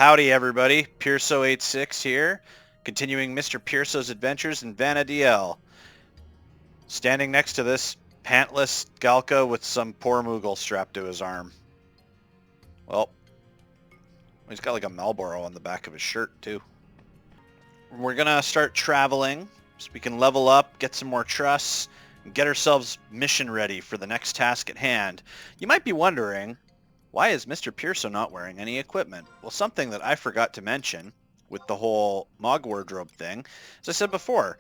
Howdy everybody, Pierso86 here, continuing Mr. Pierso's adventures in vana'diel. Standing next to this pantless Galka with some poor Moogle strapped to his arm. Well, he's got like a Marlboro on the back of his shirt too. We're gonna start traveling so we can level up, get some more trusts, and get ourselves mission ready for the next task at hand. You might be wondering, why is Mr. Pierso not wearing any equipment? Well, something that I forgot to mention with the whole Mog wardrobe thing, as I said before,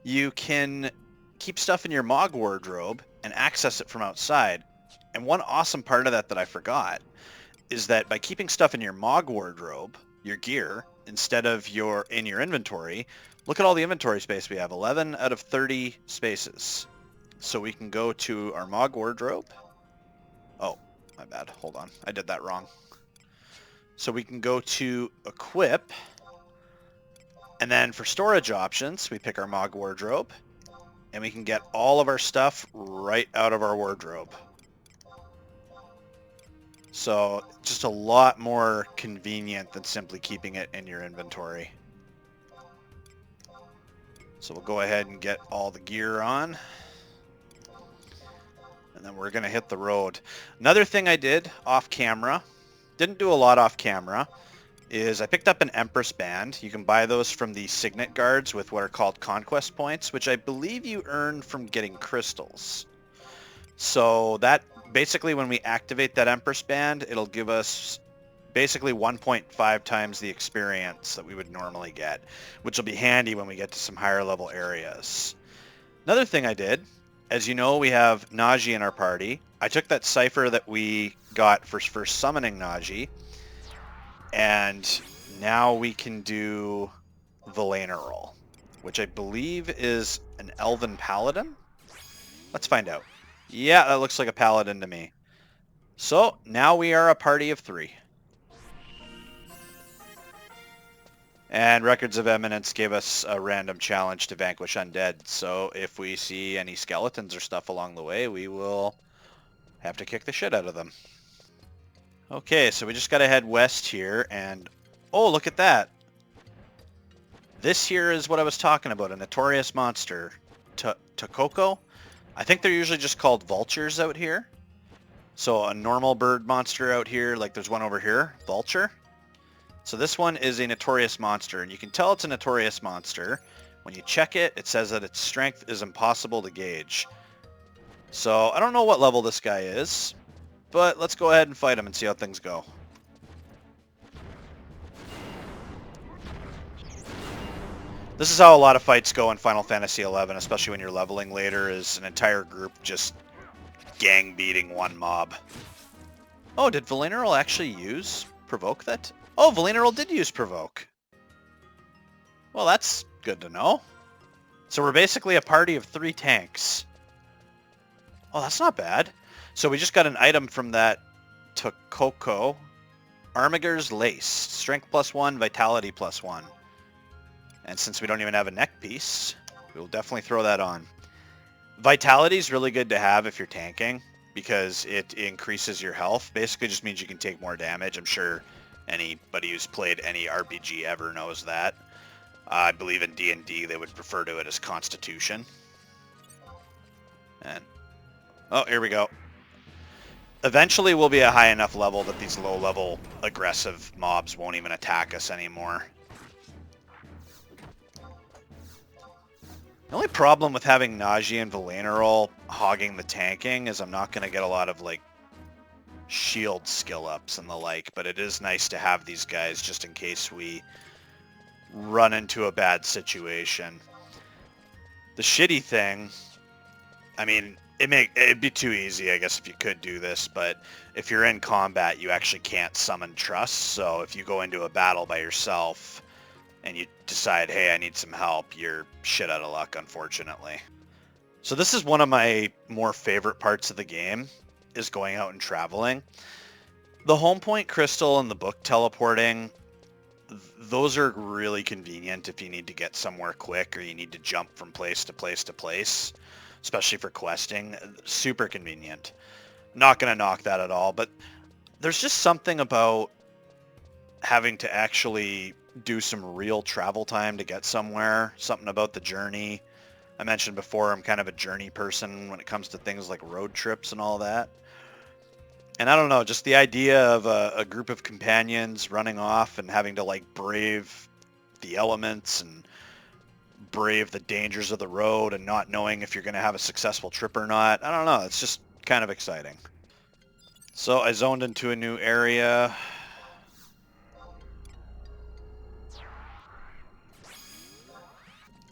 you can keep stuff in your Mog wardrobe and access it from outside. And one awesome part of that I forgot is that by keeping stuff in your Mog wardrobe, your gear, instead of in your inventory, look at all the inventory space we have, 11 out of 30 spaces. So we can go to our Mog wardrobe. Oh, my bad. Hold on. I did that wrong. So we can go to equip, and then for storage options, we pick our Mog wardrobe, and we can get all of our stuff right out of our wardrobe. So just a lot more convenient than simply keeping it in your inventory. So we'll go ahead and get all the gear on. And then we're going to hit the road. Another thing I did off camera, didn't do a lot off camera, is I picked up an Empress Band. You can buy those from the Signet Guards with what are called Conquest Points, which I believe you earn from getting crystals. So that, basically when we activate that Empress Band, it'll give us basically 1.5 times the experience that we would normally get, which will be handy when we get to some higher level areas. Another thing I did, as you know, we have Naji in our party. I took that cipher that we got for first summoning Naji, and now we can do Valaineral, which I believe is an Elvaan Paladin. Let's find out. Yeah, that looks like a paladin to me. So now we are a party of 3. And Records of Eminence gave us a random challenge to vanquish undead. So if we see any skeletons or stuff along the way, we will have to kick the shit out of them. Okay, so we just got to head west here, and oh, look at that. This here is what I was talking about, a Notorious monster. Tococo? I think they're usually just called vultures out here. So a normal bird monster out here, like there's one over here, vulture. So this one is a Notorious monster, and you can tell it's a Notorious monster. When you check it, it says that its strength is impossible to gauge. So I don't know what level this guy is, but let's go ahead and fight him and see how things go. This is how a lot of fights go in Final Fantasy XI, especially when you're leveling later, is an entire group just gang beating one mob. Oh, did Valaineral actually use Provoke that? Oh, Valaineral did use Provoke. Well, that's good to know. So we're basically a party of 3 tanks. Oh, that's not bad. So we just got an item from that Tococo. Armiger's Lace. Strength +1, Vitality +1. And since we don't even have a neck piece, we'll definitely throw that on. Vitality is really good to have if you're tanking, because it increases your health. Basically just means you can take more damage. I'm sure anybody who's played any RPG ever knows that. I believe in D&D they would refer to it as Constitution. And oh, here we go. Eventually we'll be at a high enough level that these low-level aggressive mobs won't even attack us anymore. The only problem with having Naji and Valaineral hogging the tanking is I'm not going to get a lot of, like, shield skill ups and the like, but it is nice to have these guys just in case we run into a bad situation. The shitty thing, I mean, it'd be too easy, I guess, if you could do this, but if you're in combat, you actually can't summon trusts, so if you go into a battle by yourself and you decide, hey, I need some help, you're shit out of luck, unfortunately. So this is one of my more favorite parts of the game, is going out and traveling. The home point crystal and the book teleporting, those are really convenient if you need to get somewhere quick or you need to jump from place to place to place, especially for questing. Super convenient. Not going to knock that at all, but there's just something about having to actually do some real travel time to get somewhere, something about the journey. I mentioned before I'm kind of a journey person when it comes to things like road trips and all that. And I don't know, just the idea of a group of companions running off and having to like brave the elements and brave the dangers of the road and not knowing if you're going to have a successful trip or not. I don't know, it's just kind of exciting. So I zoned into a new area.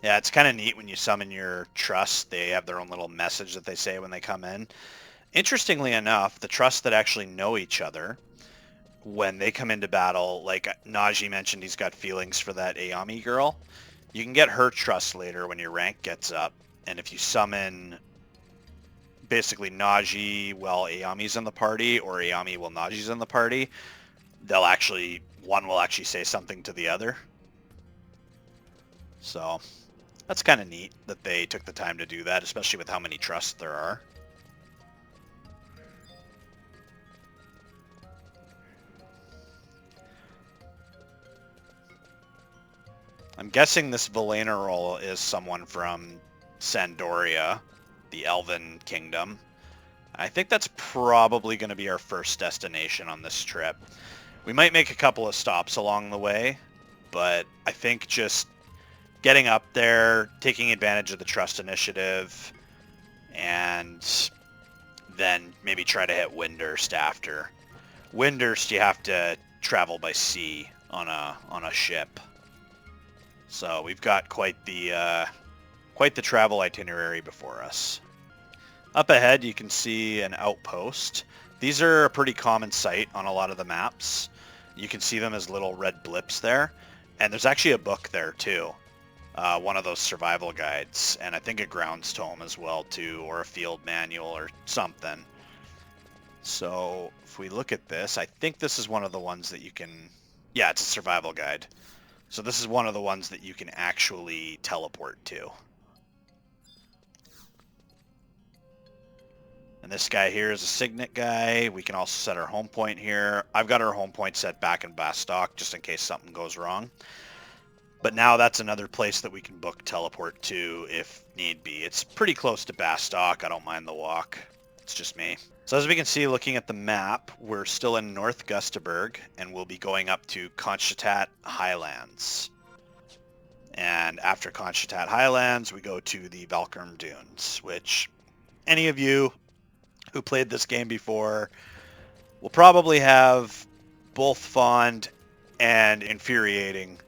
Yeah, it's kind of neat when you summon your trust. They have their own little message that they say when they come in. Interestingly enough, the trusts that actually know each other, when they come into battle, like Naji mentioned, he's got feelings for that Ayami girl. You can get her trust later when your rank gets up. And if you summon basically Naji while Ayami's in the party, or Ayami while Naji's in the party, one will actually say something to the other. So that's kind of neat that they took the time to do that, especially with how many trusts there are. I'm guessing this Valaineral is someone from Sandoria, the Elven Kingdom. I think that's probably going to be our first destination on this trip. We might make a couple of stops along the way, but I think just getting up there, taking advantage of the trust initiative, and then maybe try to hit Windurst after. Windurst, you have to travel by sea on a ship. So we've got quite the travel itinerary before us. Up ahead, you can see an outpost. These are a pretty common sight on a lot of the maps. You can see them as little red blips there. And there's actually a book there too. One of those survival guides. And I think a grounds tome as well too, or a field manual or something. So if we look at this, I think this is one of the ones that you can... Yeah, it's a survival guide. So this is one of the ones that you can actually teleport to. And this guy here is a signet guy. We can also set our home point here. I've got our home point set back in Bastok just in case something goes wrong. But now that's another place that we can book teleport to if need be. It's pretty close to Bastok. I don't mind the walk. It's just me. So as we can see, looking at the map, we're still in North Gustaberg, and we'll be going up to Constatat Highlands. And after Constatat Highlands, we go to the Valkurm Dunes, which any of you who played this game before will probably have both fond and infuriating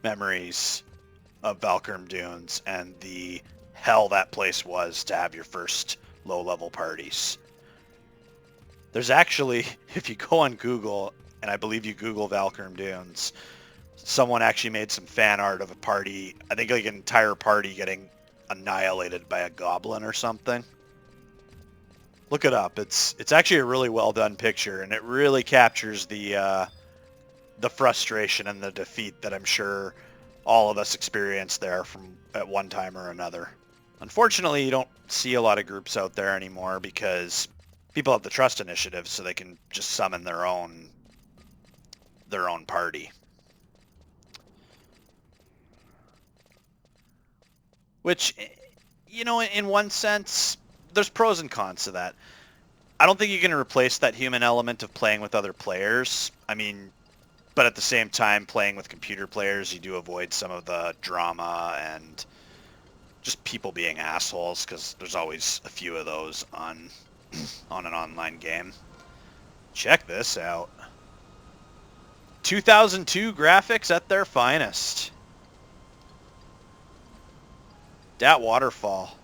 memories of Valkurm Dunes and the hell that place was to have your first low-level parties. There's actually, if you go on Google, and I believe you Google Valkurm Dunes, someone actually made some fan art of a party, I think like an entire party getting annihilated by a goblin or something. Look it up. It's actually a really well done picture, and it really captures the frustration and the defeat that I'm sure all of us experienced there from at one time or another. Unfortunately, you don't see a lot of groups out there anymore because people have the trust initiative, so they can just summon their own party. Which, you know, in one sense, there's pros and cons to that. I don't think you can replace that human element of playing with other players. I mean, but at the same time, playing with computer players, you do avoid some of the drama and just people being assholes, because there's always a few of those on an online game. Check this out. 2002 graphics at their finest. That waterfall.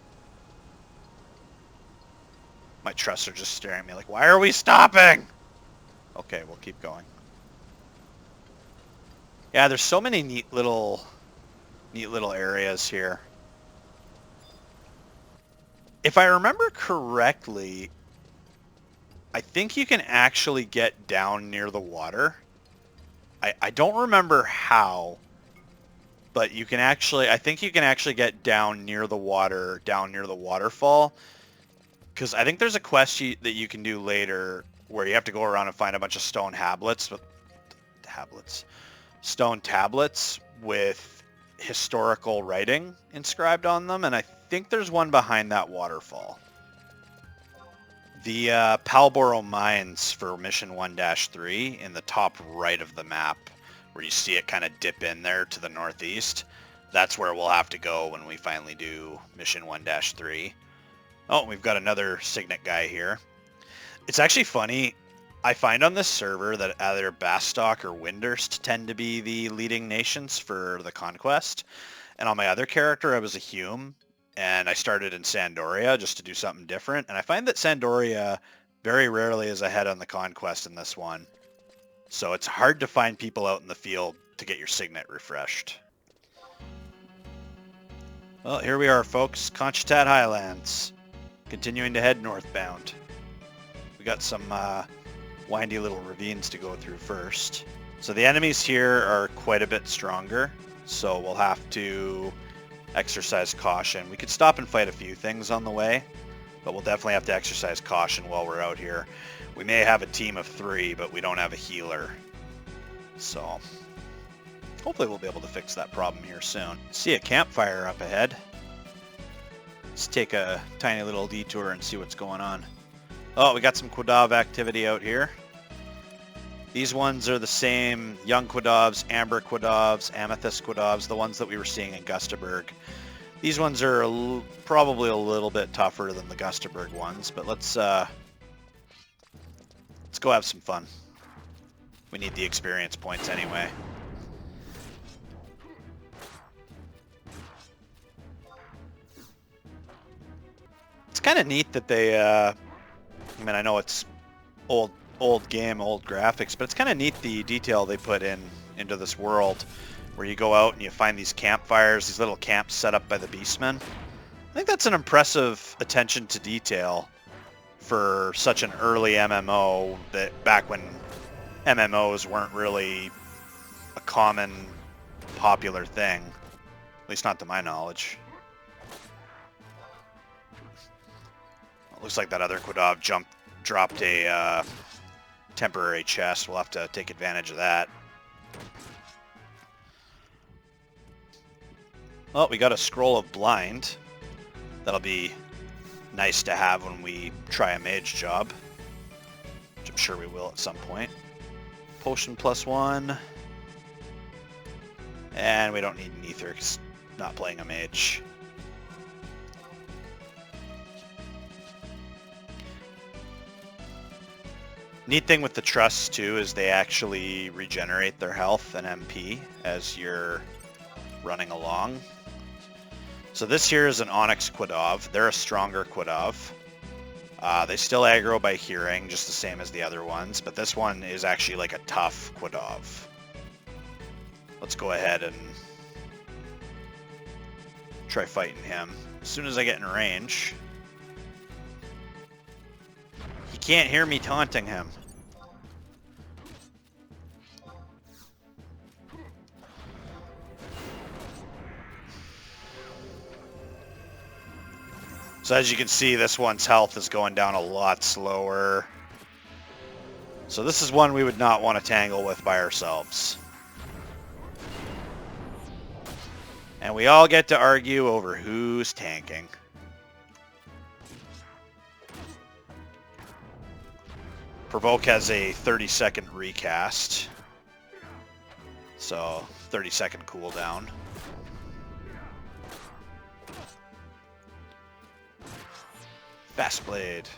My trusts are just staring at me like, why are we stopping? Okay, we'll keep going. Yeah, there's so many neat little areas here. If I remember correctly, I think you can actually get down near the water. I don't remember how, but you can actually, I think you can actually get down near the water, down near the waterfall. Because I think there's a quest that you can do later where you have to go around and find a bunch of stone tablets stone tablets with historical writing inscribed on them, and I think there's one behind that waterfall. The Palboro Mines for Mission 1-3 in the top right of the map, where you see it kind of dip in there to the northeast, that's where we'll have to go when we finally do Mission 1-3. Oh, we've got another Signet guy here. It's actually funny, I find on this server that either Bastok or Windurst tend to be the leading nations for the conquest. And on my other character, I was a Hume, and I started in Sandoria just to do something different. And I find that Sandoria very rarely is ahead on the conquest in this one. So it's hard to find people out in the field to get your Signet refreshed. Well, here we are, folks. Conchitad Highlands. Continuing to head northbound. We got some windy little ravines to go through first. So the enemies here are quite a bit stronger, so we'll have to exercise caution. We could stop and fight a few things on the way, but we'll definitely have to exercise caution while we're out here. We may have a team of 3, but we don't have a healer. So hopefully we'll be able to fix that problem here soon. See a campfire up ahead. Let's take a tiny little detour and see what's going on. Oh, we got some Quadav activity out here. These ones are the same young Quadavs, amber Quadavs, amethyst Quadavs, the ones that we were seeing in Gustaberg. These ones are probably a little bit tougher than the Gustaberg ones, but let's go have some fun. We need the experience points anyway. It's kind of neat that they, I mean, I know it's old game, old graphics, but it's kind of neat the detail they put into this world, where you go out and you find these campfires, these little camps set up by the beastmen. I think that's an impressive attention to detail for such an early MMO, that back when MMOs weren't really a common, popular thing, at least not to my knowledge. It looks like that other Quadav dropped a temporary chest. We'll have to take advantage of that. Well, we got a Scroll of Blind. That'll be nice to have when we try a mage job, which I'm sure we will at some point. Potion +1. And we don't need an ether because not playing a mage. Neat thing with the trusts too is they actually regenerate their health and MP as you're running along. So this here is an Onyx Quadav. They're a stronger Quadav. They still aggro by hearing, just the same as the other ones, but this one is actually like a tough Quadav. Let's go ahead and try fighting him. As soon as I get in range, he can't hear me taunting him. So as you can see, this one's health is going down a lot slower. So this is one we would not want to tangle with by ourselves. And we all get to argue over who's tanking. Provoke has a 30-second recast. So 30-second cooldown. Fast Blade.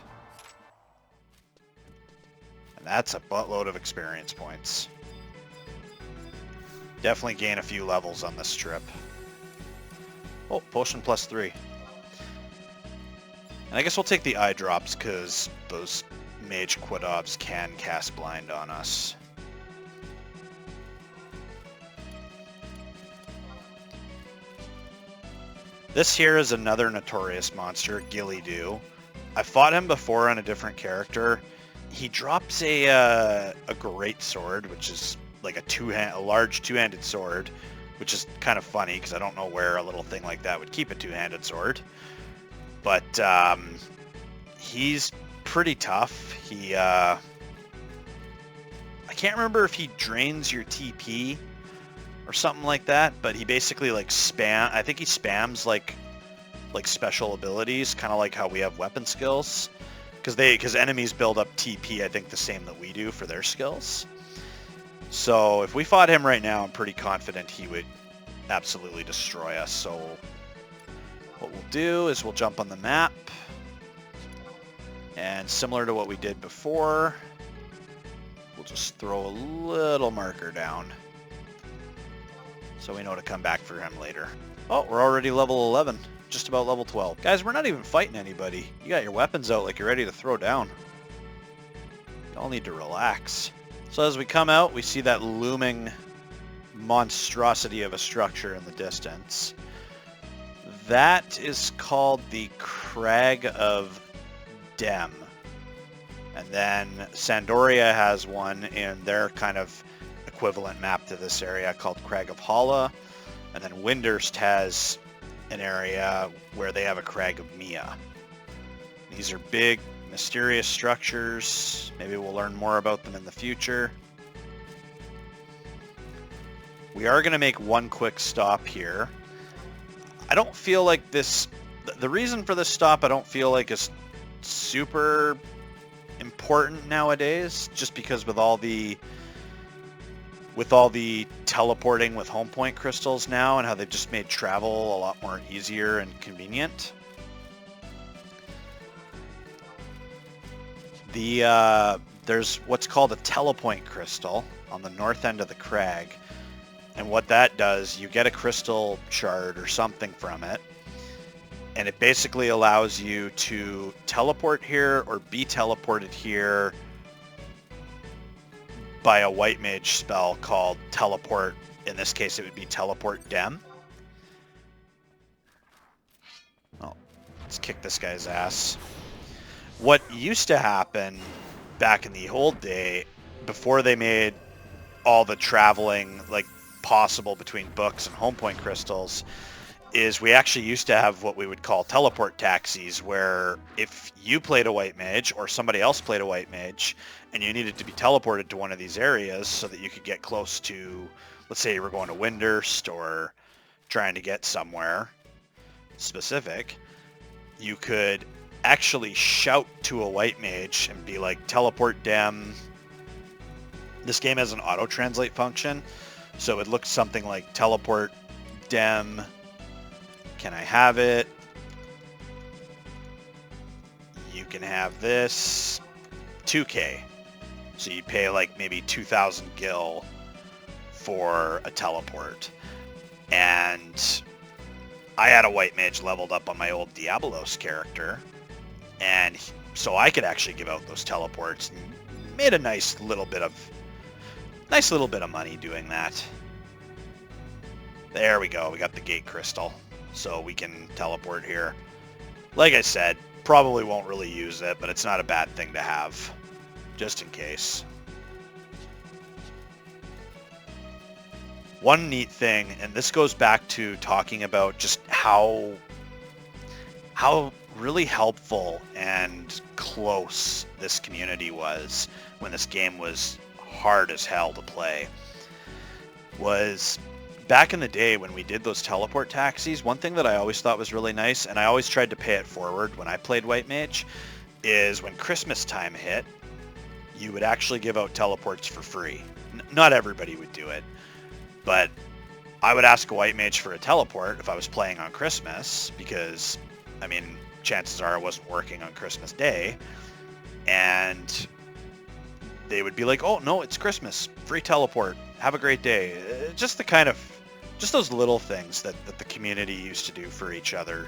And that's a buttload of experience points. Definitely gain a few levels on this trip. Oh, potion +3. And I guess we'll take the eye drops because those mage Quadavs can cast blind on us. This here is another Notorious monster, Gilly-Doo. I fought him before on a different character. He drops a great sword, which is like a large two-handed sword, which is kind of funny because I don't know where a little thing like that would keep a two-handed sword. But he's pretty tough. He, I I can't remember if he drains your TP or something like that, but he basically like I think he spams like special abilities, kind of like how we have weapon skills, because enemies build up TP, I think the same that we do for their skills. So if we fought him right now, I'm pretty confident he would absolutely destroy us. So what we'll do is we'll jump on the map, and similar to what we did before, we'll just throw a little marker down so we know to come back for him later. Oh, we're already level 11. Just about level 12. Guys, we're not even fighting anybody. You got your weapons out like you're ready to throw down. You all need to relax. So as we come out, we see that looming monstrosity of a structure in the distance. That is called the Crag of Dem. And then Sandoria has one in their kind of equivalent map to this area called Crag of Hala. And then Windurst has an area where they have a Crag of Mia. These are big, mysterious structures. Maybe we'll learn more about them in the future. We are going to make one quick stop here. I don't feel like this... The reason for this stop I don't feel like is super important nowadays, just because with all the teleporting with home point crystals now and how they've just made travel a lot more easier and convenient. There's what's called a telepoint crystal on the north end of the crag, and what that does, you get a crystal shard or something from it, and it basically allows you to teleport here or be teleported here by a white mage spell called Teleport. In this case, it would be Teleport Dem. Oh, let's kick this guy's ass. What used to happen back in the old day, before they made all the traveling like possible between books and home point crystals, is we actually used to have what we would call teleport taxis, where if you played a white mage or somebody else played a white mage and you needed to be teleported to one of these areas so that you could get close to, let's say you were going to Windurst or trying to get somewhere specific, you could actually shout to a white mage and be like, teleport Dem. This game has an auto-translate function, so it looks something like teleport Dem. Can I have it? You can have this. 2K. So you pay like maybe 2,000 gil for a teleport. And I had a white mage leveled up on my old Diabolos character, and so I could actually give out those teleports and made a nice little bit of money doing that. There we go. We got the gate crystal, so we can teleport here. Like I said, probably won't really use it, but it's not a bad thing to have, just in case. One neat thing, and this goes back to talking about just how really helpful and close this community was when this game was hard as hell to play, was back in the day when we did those teleport taxis. One thing that I always thought was really nice, and I always tried to pay it forward when I played White Mage, is when Christmas time hit, you would actually give out teleports for free. Not everybody would do it, but I would ask a White Mage for a teleport if I was playing on Christmas, because, I mean, chances are I wasn't working on Christmas Day, and they would be like, oh, no, it's Christmas, free teleport, have a great day. Just those little things that the community used to do for each other.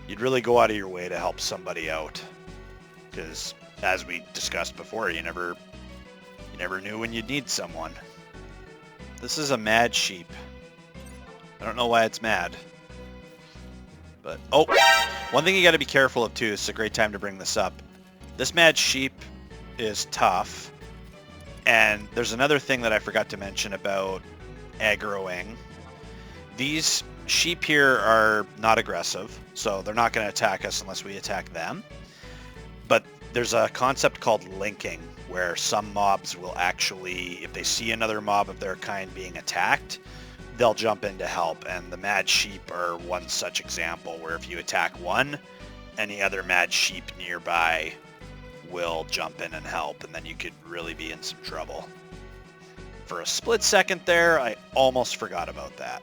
You'd really go out of your way to help somebody out, because as we discussed before, you never knew when you'd need someone. This is a mad sheep. I don't know why it's mad. But, oh, one thing you got to be careful of too, it's a great time to bring this up. This mad sheep is tough. And there's another thing that I forgot to mention about aggroing. These sheep here are not aggressive, so they're not going to attack us unless we attack them. But there's a concept called linking, where some mobs will actually, if they see another mob of their kind being attacked, they'll jump in to help. And the mad sheep are one such example, where if you attack one, any other mad sheep nearby will jump in and help, and then you could really be in some trouble. For a split second there, I almost forgot about that.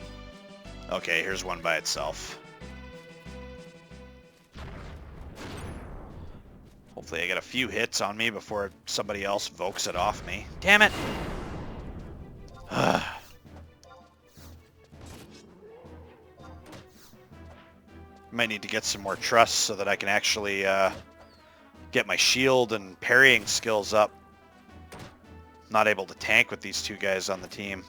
Okay, here's one by itself. Hopefully I get a few hits on me before somebody else vokes it off me. Damn it! Might need to get some more trust so that I can actually get my shield and parrying skills up. Not able to tank with these two guys on the team.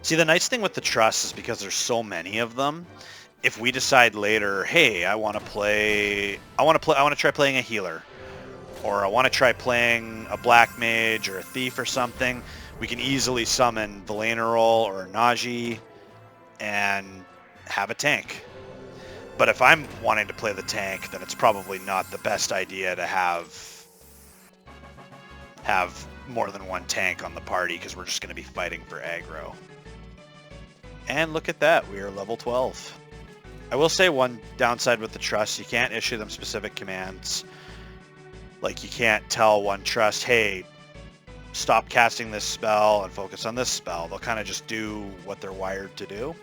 See, the nice thing with the trust is because there's so many of them, if we decide later, hey, I want to try playing a healer, or I want to try playing a black mage or a thief or something, we can easily summon Valaineral or Naji and have a tank. But if I'm wanting to play the tank, then it's probably not the best idea to have more than one tank on the party, because we're just going to be fighting for aggro. And look at that, we are level 12. I will say one downside with the trust, you can't issue them specific commands. Like, you can't tell one trust, hey, stop casting this spell and focus on this spell. They'll kind of just do what they're wired to do.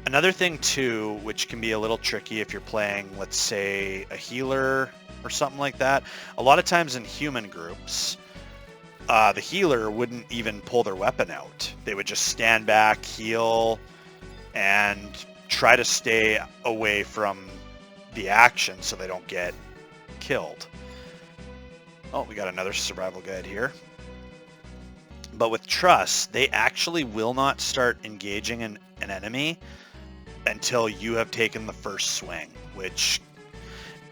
Another thing too, which can be a little tricky if you're playing, let's say, a healer or something like that. A lot of times in human groups, the healer wouldn't even pull their weapon out. They would just stand back, heal, and try to stay away from the action so they don't get killed. Oh, we got another survival guide here. But with trust, they actually will not start engaging an enemy until you have taken the first swing, which,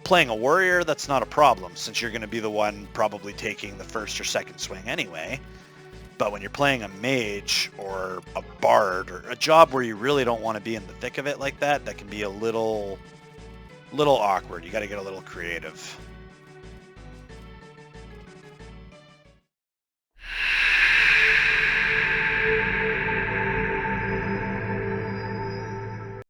playing a warrior, that's not a problem, since you're going to be the one probably taking the first or second swing anyway. But when you're playing a mage or a bard, or a job where you really don't want to be in the thick of it like that, that can be a little awkward. You got to get a little creative.